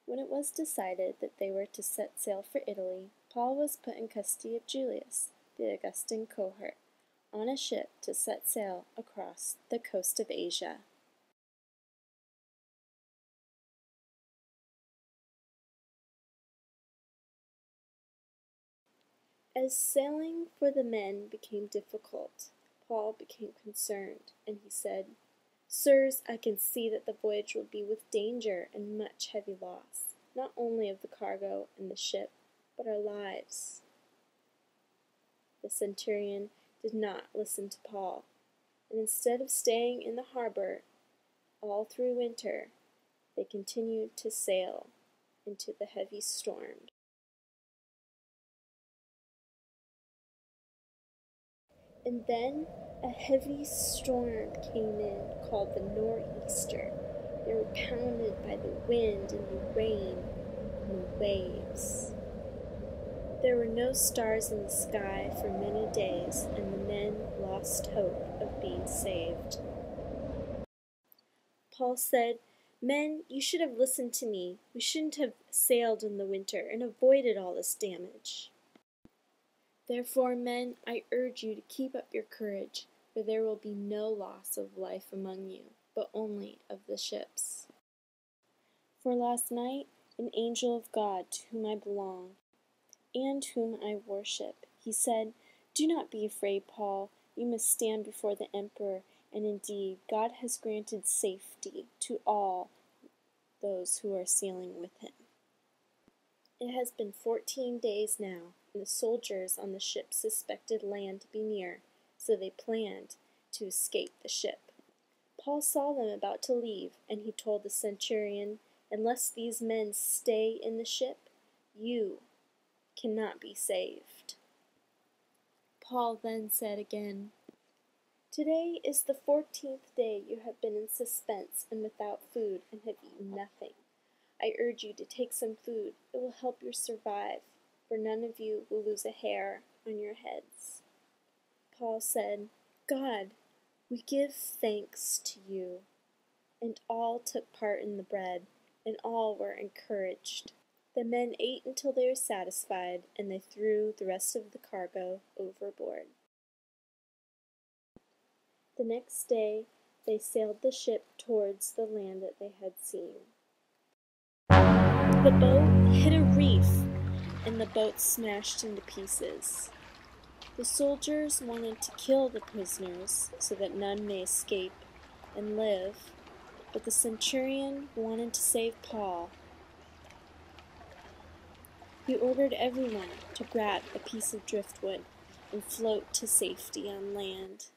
When it was decided that they were to set sail for Italy, Paul was put in custody of Julius, the Augustan cohort, on a ship to set sail across the coast of Asia. As sailing for the men became difficult, Paul became concerned, and he said, "Sirs, I can see that the voyage will be with danger and much heavy loss, not only of the cargo and the ship, but our lives." The centurion did not listen to Paul, and instead of staying in the harbor all through winter, they continued to sail into the heavy storm. And then a heavy storm came in called the nor'easter. They were pounded by the wind and the rain and the waves. There were no stars in the sky for many days, and the men lost hope of being saved. Paul said, "Men, you should have listened to me. We shouldn't have sailed in the winter and avoided all this damage. Therefore, men, I urge you to keep up your courage, for there will be no loss of life among you, but only of the ships. For last night, an angel of God, to whom I belong, and whom I worship, he said, 'Do not be afraid, Paul. You must stand before the emperor, and indeed God has granted safety to all those who are sailing with him.' It has been 14 days now, and the soldiers on the ship suspected land to be near, so they planned to escape the ship. Paul saw them about to leave, and he told the centurion, 'Unless these men stay in the ship, you cannot be saved.' Paul then said again, 'Today is the 14th day you have been in suspense and without food and have eaten nothing. I urge you to take some food. It will help you survive, for none of you will lose a hair on your heads.' Paul said, 'God, we give thanks to you.' And all took part in the bread, and all were encouraged. The men ate until they were satisfied, and they threw the rest of the cargo overboard. The next day they sailed the ship towards the land that they had seen. The boat hit a reef, and the boat smashed into pieces. The soldiers wanted to kill the prisoners so that none may escape and live, but the centurion wanted to save Paul. He ordered everyone to grab a piece of driftwood and float to safety on land.